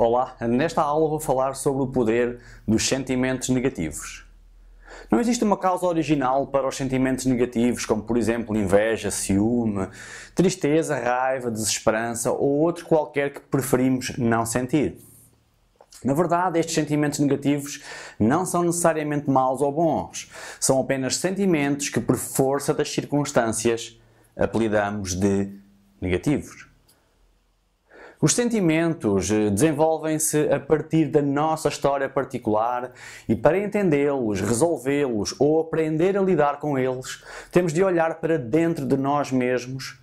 Olá, nesta aula vou falar sobre o poder dos sentimentos negativos. Não existe uma causa original para os sentimentos negativos, como por exemplo inveja, ciúme, tristeza, raiva, desesperança ou outro qualquer que preferimos não sentir. Na verdade, estes sentimentos negativos não são necessariamente maus ou bons. São apenas sentimentos que, por força das circunstâncias, apelidamos de negativos. Os sentimentos desenvolvem-se a partir da nossa história particular e para entendê-los, resolvê-los ou aprender a lidar com eles, temos de olhar para dentro de nós mesmos.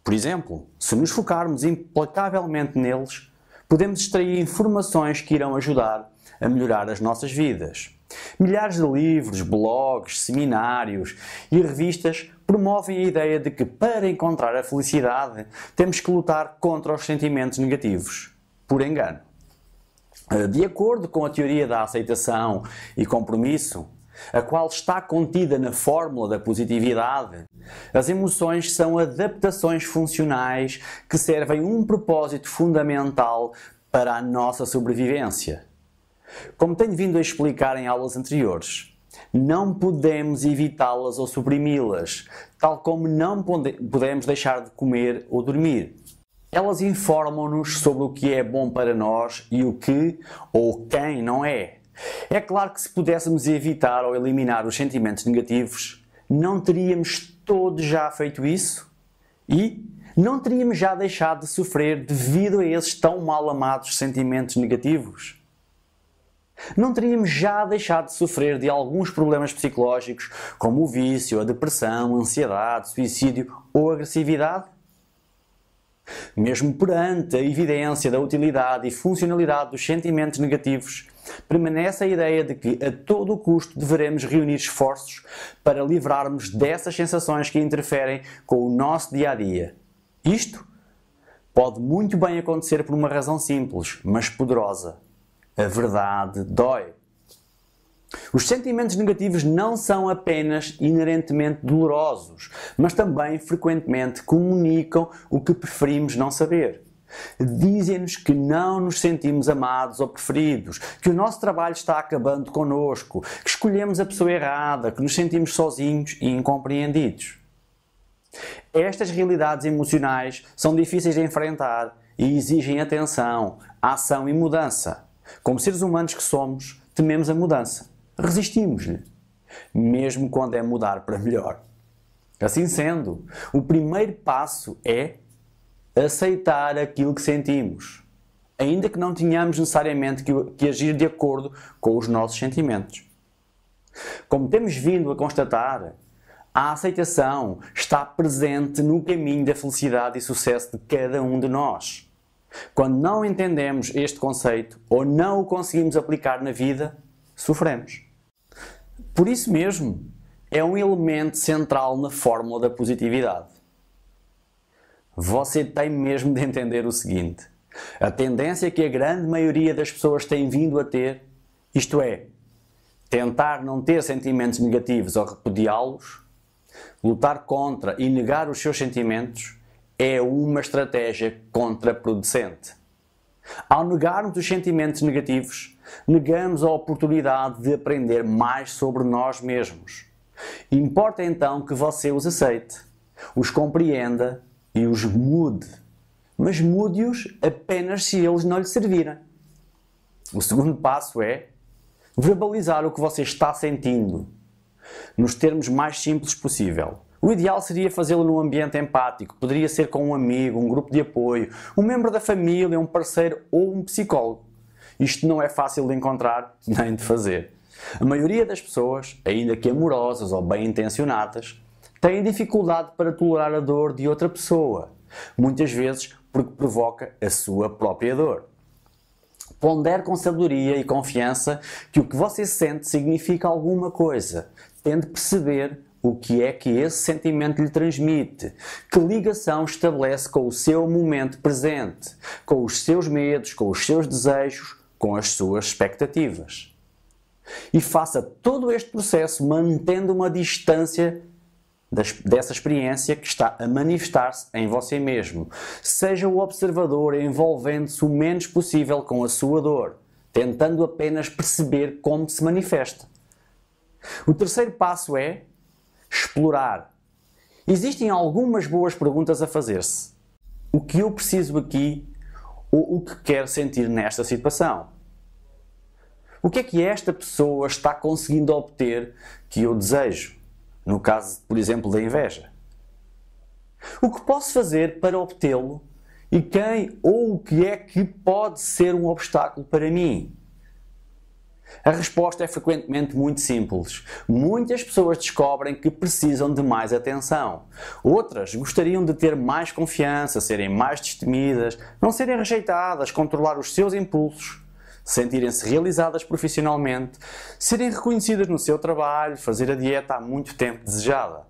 Por exemplo, se nos focarmos implacavelmente neles, podemos extrair informações que irão ajudar a melhorar as nossas vidas. Milhares de livros, blogs, seminários e revistas promovem a ideia de que para encontrar a felicidade temos que lutar contra os sentimentos negativos. Por engano. De acordo com a teoria da aceitação e compromisso, a qual está contida na fórmula da positividade, as emoções são adaptações funcionais que servem um propósito fundamental para a nossa sobrevivência. Como tenho vindo a explicar em aulas anteriores, não podemos evitá-las ou suprimi-las, tal como não podemos deixar de comer ou dormir. Elas informam-nos sobre o que é bom para nós e o que ou quem não é. É claro que se pudéssemos evitar ou eliminar os sentimentos negativos, não teríamos todos já feito isso? E não teríamos já deixado de sofrer devido a esses tão mal amados sentimentos negativos? Não teríamos já deixado de sofrer de alguns problemas psicológicos, como o vício, a depressão, a ansiedade, suicídio ou agressividade? Mesmo perante a evidência da utilidade e funcionalidade dos sentimentos negativos, permanece a ideia de que a todo custo deveremos reunir esforços para livrarmos dessas sensações que interferem com o nosso dia-a-dia. Isto pode muito bem acontecer por uma razão simples, mas poderosa. A verdade dói. Os sentimentos negativos não são apenas inerentemente dolorosos, mas também frequentemente comunicam o que preferimos não saber. Dizem-nos que não nos sentimos amados ou preferidos, que o nosso trabalho está acabando connosco, que escolhemos a pessoa errada, que nos sentimos sozinhos e incompreendidos. Estas realidades emocionais são difíceis de enfrentar e exigem atenção, ação e mudança. Como seres humanos que somos, tememos a mudança. Resistimos-lhe, mesmo quando é mudar para melhor. Assim sendo, o primeiro passo é aceitar aquilo que sentimos, ainda que não tenhamos necessariamente que agir de acordo com os nossos sentimentos. Como temos vindo a constatar, a aceitação está presente no caminho da felicidade e sucesso de cada um de nós. Quando não entendemos este conceito ou não o conseguimos aplicar na vida, sofremos. Por isso mesmo, é um elemento central na fórmula da positividade. Você tem mesmo de entender o seguinte: a tendência que a grande maioria das pessoas tem vindo a ter, isto é, tentar não ter sentimentos negativos ou repudiá-los, lutar contra e negar os seus sentimentos, é uma estratégia contraproducente. Ao negarmos os sentimentos negativos, negamos a oportunidade de aprender mais sobre nós mesmos. Importa então que você os aceite, os compreenda e os mude. Mas mude-os apenas se eles não lhe servirem. O segundo passo é verbalizar o que você está sentindo, nos termos mais simples possível. O ideal seria fazê-lo num ambiente empático. Poderia ser com um amigo, um grupo de apoio, um membro da família, um parceiro ou um psicólogo. Isto não é fácil de encontrar nem de fazer. A maioria das pessoas, ainda que amorosas ou bem-intencionadas, têm dificuldade para tolerar a dor de outra pessoa, muitas vezes porque provoca a sua própria dor. Pondere com sabedoria e confiança que o que você sente significa alguma coisa. Tente perceber o que é que esse sentimento lhe transmite, que ligação estabelece com o seu momento presente, com os seus medos, com os seus desejos, com as suas expectativas. E faça todo este processo mantendo uma distância dessa experiência que está a manifestar-se em você mesmo. Seja o observador envolvendo-se o menos possível com a sua dor, tentando apenas perceber como se manifesta. O terceiro passo é explorar. Existem algumas boas perguntas a fazer-se. O que eu preciso aqui ou o que quero sentir nesta situação? O que é que esta pessoa está conseguindo obter que eu desejo? No caso, por exemplo, da inveja. O que posso fazer para obtê-lo e quem ou o que é que pode ser um obstáculo para mim? A resposta é frequentemente muito simples. Muitas pessoas descobrem que precisam de mais atenção. Outras gostariam de ter mais confiança, serem mais destemidas, não serem rejeitadas, controlar os seus impulsos, sentirem-se realizadas profissionalmente, serem reconhecidas no seu trabalho, fazer a dieta há muito tempo desejada.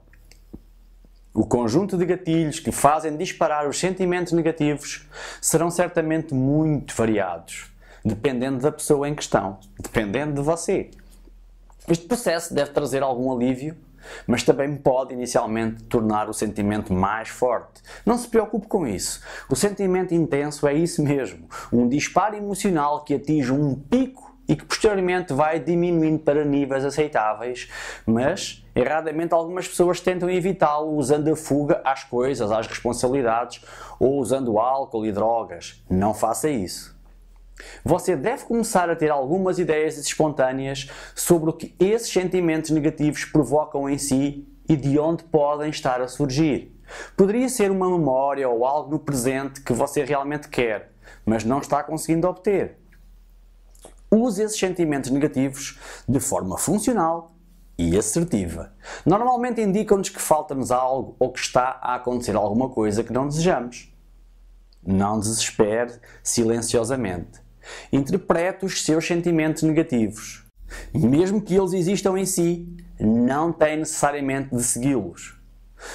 O conjunto de gatilhos que fazem disparar os sentimentos negativos serão certamente muito variados, dependendo da pessoa em questão, dependendo de você. Este processo deve trazer algum alívio, mas também pode inicialmente tornar o sentimento mais forte. Não se preocupe com isso. O sentimento intenso é isso mesmo, um disparo emocional que atinge um pico e que posteriormente vai diminuindo para níveis aceitáveis, mas erradamente algumas pessoas tentam evitá-lo usando a fuga às coisas, às responsabilidades ou usando álcool e drogas. Não faça isso. Você deve começar a ter algumas ideias espontâneas sobre o que esses sentimentos negativos provocam em si e de onde podem estar a surgir. Poderia ser uma memória ou algo no presente que você realmente quer, mas não está conseguindo obter. Use esses sentimentos negativos de forma funcional e assertiva. Normalmente indicam-nos que falta-nos algo ou que está a acontecer alguma coisa que não desejamos. Não desespere silenciosamente. Interprete os seus sentimentos negativos. Mesmo que eles existam em si, não tem necessariamente de segui-los.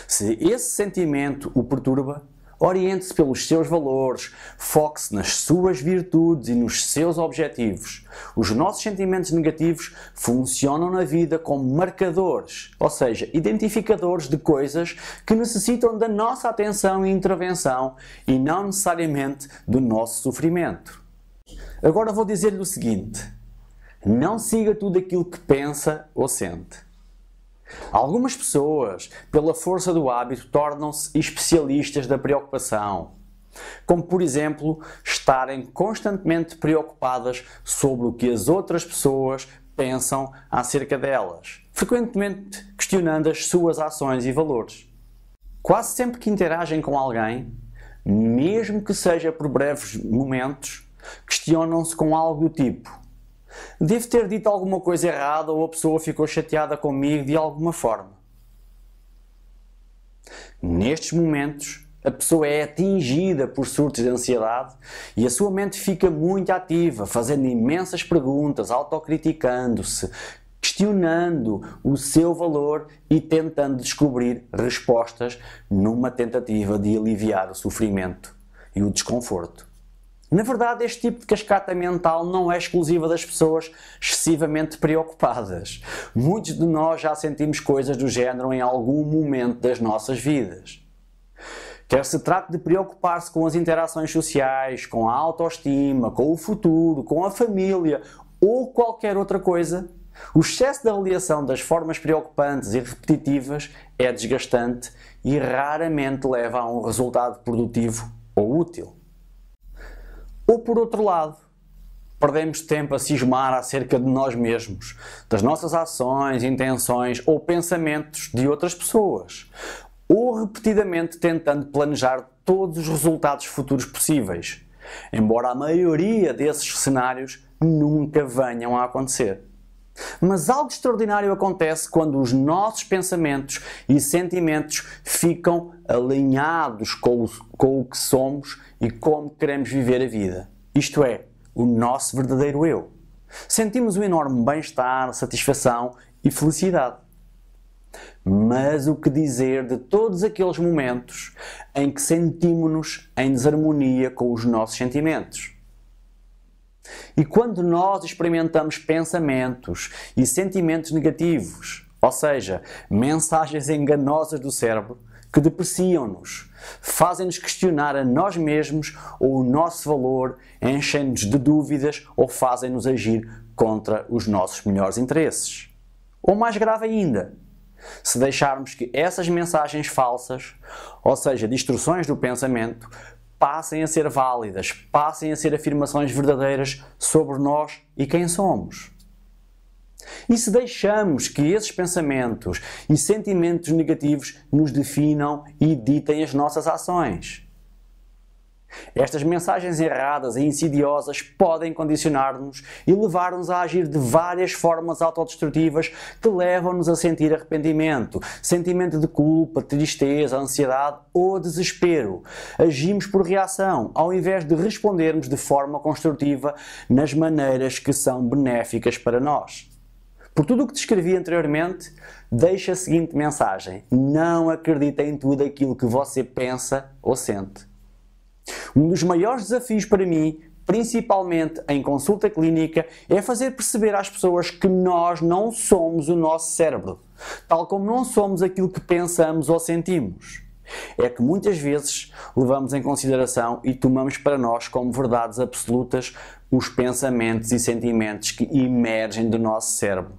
Se esse sentimento o perturba, oriente-se pelos seus valores, foque-se nas suas virtudes e nos seus objetivos. Os nossos sentimentos negativos funcionam na vida como marcadores, ou seja, identificadores de coisas que necessitam da nossa atenção e intervenção e não necessariamente do nosso sofrimento. Agora vou dizer-lhe o seguinte: não siga tudo aquilo que pensa ou sente. Algumas pessoas, pela força do hábito, tornam-se especialistas da preocupação, como por exemplo, estarem constantemente preocupadas sobre o que as outras pessoas pensam acerca delas, frequentemente questionando as suas ações e valores. Quase sempre que interagem com alguém, mesmo que seja por breves momentos, questionam-se com algo do tipo: devo ter dito alguma coisa errada ou a pessoa ficou chateada comigo de alguma forma. Nestes momentos, a pessoa é atingida por surtos de ansiedade e a sua mente fica muito ativa, fazendo imensas perguntas, autocriticando-se, questionando o seu valor e tentando descobrir respostas numa tentativa de aliviar o sofrimento e o desconforto. Na verdade, este tipo de cascata mental não é exclusiva das pessoas excessivamente preocupadas. Muitos de nós já sentimos coisas do género em algum momento das nossas vidas. Quer se trate de preocupar-se com as interações sociais, com a autoestima, com o futuro, com a família ou qualquer outra coisa, o excesso de avaliação das formas preocupantes e repetitivas é desgastante e raramente leva a um resultado produtivo ou útil. Ou por outro lado, perdemos tempo a cismar acerca de nós mesmos, das nossas ações, intenções ou pensamentos de outras pessoas, ou repetidamente tentando planejar todos os resultados futuros possíveis, embora a maioria desses cenários nunca venham a acontecer. Mas algo extraordinário acontece quando os nossos pensamentos e sentimentos ficam alinhados com o que somos e como queremos viver a vida. Isto é, o nosso verdadeiro eu. Sentimos um enorme bem-estar, satisfação e felicidade. Mas o que dizer de todos aqueles momentos em que sentimos-nos em desarmonia com os nossos sentimentos? E quando nós experimentamos pensamentos e sentimentos negativos, Ou seja, mensagens enganosas do cérebro que depreciam-nos, fazem-nos questionar a nós mesmos ou o nosso valor, enchem-nos de dúvidas ou fazem-nos agir contra os nossos melhores interesses. Ou mais grave ainda, se deixarmos que essas mensagens falsas, ou seja, distorções do pensamento, passem a ser válidas, passem a ser afirmações verdadeiras sobre nós e quem somos. E se deixamos que esses pensamentos e sentimentos negativos nos definam e ditem as nossas ações? Estas mensagens erradas e insidiosas podem condicionar-nos e levar-nos a agir de várias formas autodestrutivas que levam-nos a sentir arrependimento, sentimento de culpa, tristeza, ansiedade ou desespero. Agimos por reação, ao invés de respondermos de forma construtiva nas maneiras que são benéficas para nós. Por tudo o que descrevi anteriormente, deixo a seguinte mensagem: não acredite em tudo aquilo que você pensa ou sente. Um dos maiores desafios para mim, principalmente em consulta clínica, é fazer perceber às pessoas que nós não somos o nosso cérebro, tal como não somos aquilo que pensamos ou sentimos. É que muitas vezes levamos em consideração e tomamos para nós como verdades absolutas os pensamentos e sentimentos que emergem do nosso cérebro,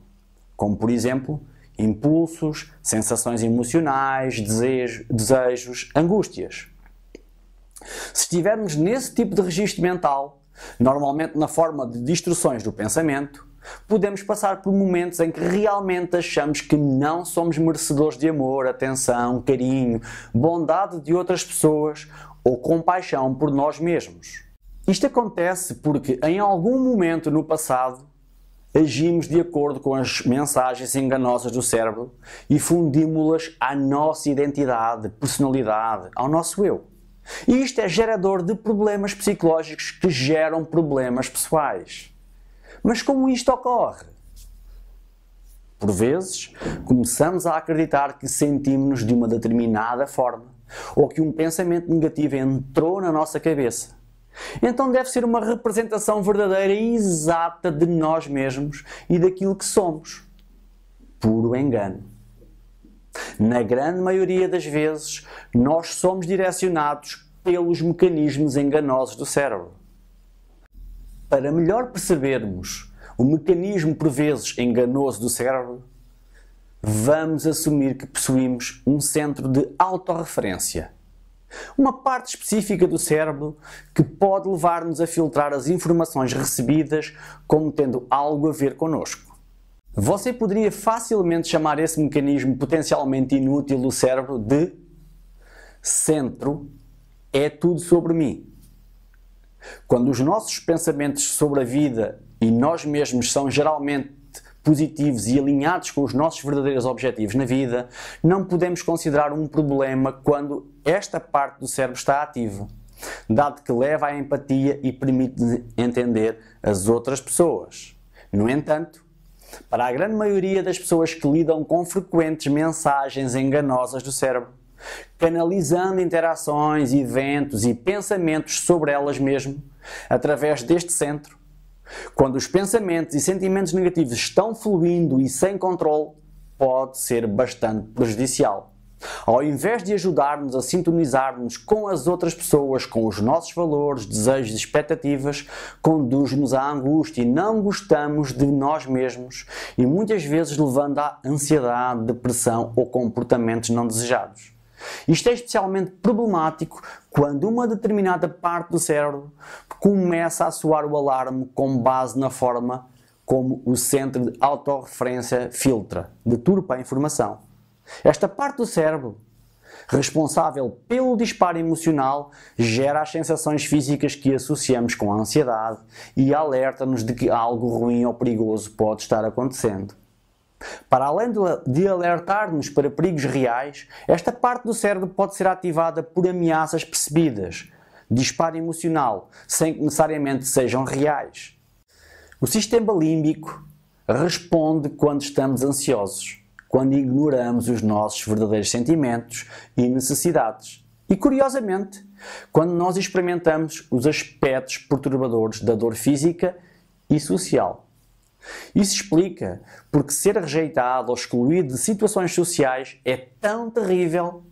como por exemplo, impulsos, sensações emocionais, desejos, angústias. Se estivermos nesse tipo de registro mental, normalmente na forma de distorções do pensamento, podemos passar por momentos em que realmente achamos que não somos merecedores de amor, atenção, carinho, bondade de outras pessoas ou compaixão por nós mesmos. Isto acontece porque em algum momento no passado agimos de acordo com as mensagens enganosas do cérebro e fundimos-las à nossa identidade, personalidade, ao nosso eu. E isto é gerador de problemas psicológicos que geram problemas pessoais. Mas como isto ocorre? Por vezes, começamos a acreditar que sentimos-nos de uma determinada forma ou que um pensamento negativo entrou na nossa cabeça. Então deve ser uma representação verdadeira e exata de nós mesmos e daquilo que somos. Puro engano. Na grande maioria das vezes, nós somos direcionados pelos mecanismos enganosos do cérebro. Para melhor percebermos o mecanismo por vezes enganoso do cérebro, vamos assumir que possuímos um centro de autorreferência. Uma parte específica do cérebro que pode levar-nos a filtrar as informações recebidas como tendo algo a ver connosco. Você poderia facilmente chamar esse mecanismo potencialmente inútil do cérebro de centro é tudo sobre mim. Quando os nossos pensamentos sobre a vida e nós mesmos são geralmente positivos e alinhados com os nossos verdadeiros objetivos na vida, não podemos considerar um problema quando esta parte do cérebro está ativa, dado que leva à empatia e permite entender as outras pessoas. No entanto, para a grande maioria das pessoas que lidam com frequentes mensagens enganosas do cérebro, canalizando interações, eventos e pensamentos sobre elas mesmas, através deste centro, quando os pensamentos e sentimentos negativos estão fluindo e sem controle, pode ser bastante prejudicial. Ao invés de ajudar-nos a sintonizar-nos com as outras pessoas, com os nossos valores, desejos e expectativas, conduz-nos à angústia e não gostamos de nós mesmos e muitas vezes levando à ansiedade, depressão ou comportamentos não desejados. Isto é especialmente problemático quando uma determinada parte do cérebro começa a soar o alarme com base na forma como o centro de autorreferência filtra, deturpa a informação. Esta parte do cérebro, responsável pelo disparo emocional, gera as sensações físicas que associamos com a ansiedade e alerta-nos de que algo ruim ou perigoso pode estar acontecendo. Para além de alertar-nos para perigos reais, esta parte do cérebro pode ser ativada por ameaças percebidas, disparo emocional, sem que necessariamente sejam reais. O sistema límbico responde quando estamos ansiosos, quando ignoramos os nossos verdadeiros sentimentos e necessidades. E, curiosamente, quando nós experimentamos os aspectos perturbadores da dor física e social. Isso explica porque ser rejeitado ou excluído de situações sociais é tão terrível.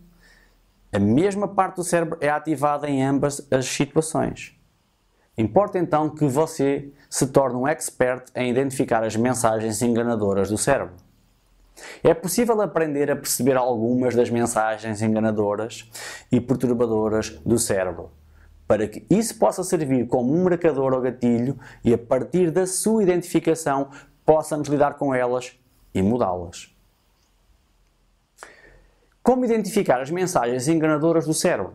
A mesma parte do cérebro é ativada em ambas as situações. Importa então que você se torne um expert em identificar as mensagens enganadoras do cérebro. É possível aprender a perceber algumas das mensagens enganadoras e perturbadoras do cérebro, para que isso possa servir como um marcador ou gatilho e a partir da sua identificação possamos lidar com elas e mudá-las. Como identificar as mensagens enganadoras do cérebro?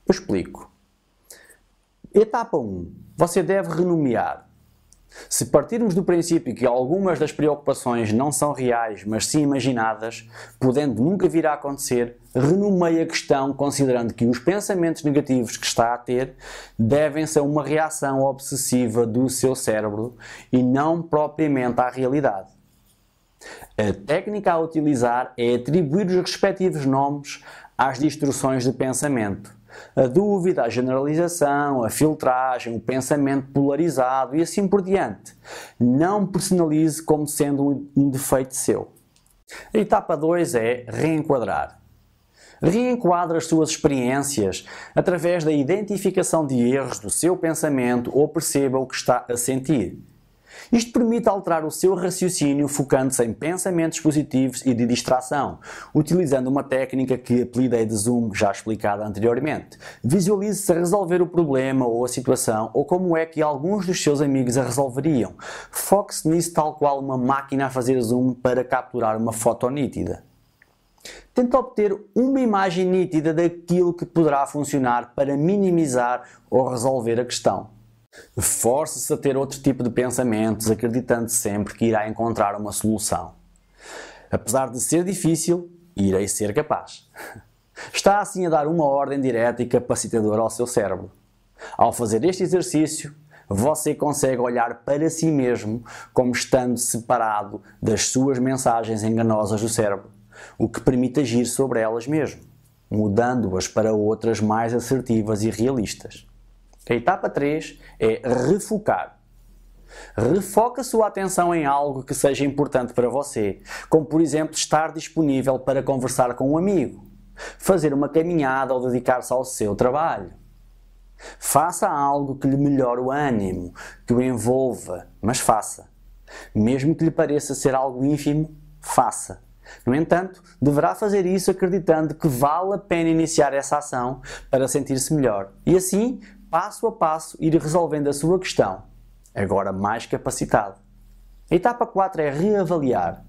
Eu explico. Etapa 1. Você deve renomear. Se partirmos do princípio que algumas das preocupações não são reais, mas sim imaginadas, podendo nunca vir a acontecer, renomeie a questão considerando que os pensamentos negativos que está a ter devem ser uma reação obsessiva do seu cérebro e não propriamente à realidade. A técnica a utilizar é atribuir os respectivos nomes às distorções de pensamento. A dúvida, a generalização, a filtragem, o pensamento polarizado e assim por diante. Não personalize como sendo um defeito seu. A etapa 2 é reenquadrar. Reenquadre as suas experiências através da identificação de erros do seu pensamento ou perceba o que está a sentir. Isto permite alterar o seu raciocínio focando-se em pensamentos positivos e de distração, utilizando uma técnica que apelidei de zoom já explicada anteriormente. Visualize-se a resolver o problema ou a situação ou como é que alguns dos seus amigos a resolveriam. Foque-se nisso tal qual uma máquina a fazer zoom para capturar uma foto nítida. Tente obter uma imagem nítida daquilo que poderá funcionar para minimizar ou resolver a questão. Force-se a ter outro tipo de pensamentos, acreditando sempre que irá encontrar uma solução. Apesar de ser difícil, irei ser capaz. Está assim a dar uma ordem direta e capacitadora ao seu cérebro. Ao fazer este exercício, você consegue olhar para si mesmo como estando separado das suas mensagens enganosas do cérebro, o que permite agir sobre elas mesmo, mudando-as para outras mais assertivas e realistas. A etapa 3 é refocar. Refoque a sua atenção em algo que seja importante para você, como por exemplo estar disponível para conversar com um amigo, fazer uma caminhada ou dedicar-se ao seu trabalho. Faça algo que lhe melhore o ânimo, que o envolva, mas faça. Mesmo que lhe pareça ser algo ínfimo, faça. No entanto, deverá fazer isso acreditando que vale a pena iniciar essa ação para sentir-se melhor e assim, passo a passo, ir resolvendo a sua questão, agora mais capacitado. A etapa 4 é reavaliar.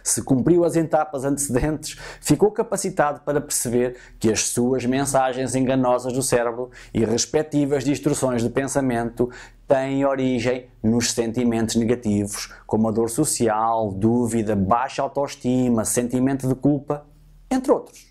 Se cumpriu as etapas antecedentes, ficou capacitado para perceber que as suas mensagens enganosas do cérebro e respectivas distorções de pensamento têm origem nos sentimentos negativos, como a dor social, dúvida, baixa autoestima, sentimento de culpa, entre outros.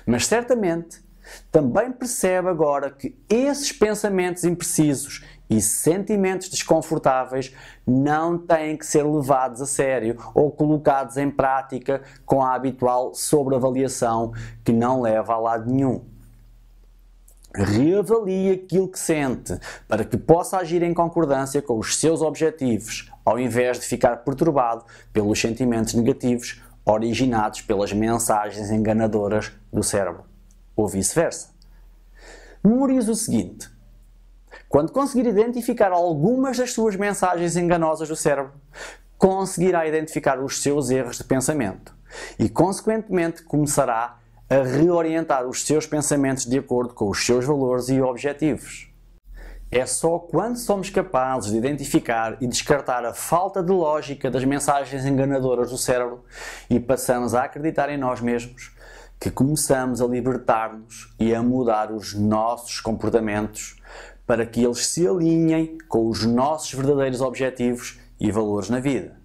Mas certamente também percebe agora que esses pensamentos imprecisos e sentimentos desconfortáveis não têm que ser levados a sério ou colocados em prática com a habitual sobreavaliação que não leva a lado nenhum. Reavalie aquilo que sente para que possa agir em concordância com os seus objetivos, ao invés de ficar perturbado pelos sentimentos negativos originados pelas mensagens enganadoras do cérebro. Ou vice-versa. Memorize o seguinte: quando conseguir identificar algumas das suas mensagens enganosas do cérebro, conseguirá identificar os seus erros de pensamento e, consequentemente, começará a reorientar os seus pensamentos de acordo com os seus valores e objetivos. É só quando somos capazes de identificar e descartar a falta de lógica das mensagens enganadoras do cérebro e passamos a acreditar em nós mesmos que começamos a libertar-nos e a mudar os nossos comportamentos para que eles se alinhem com os nossos verdadeiros objetivos e valores na vida.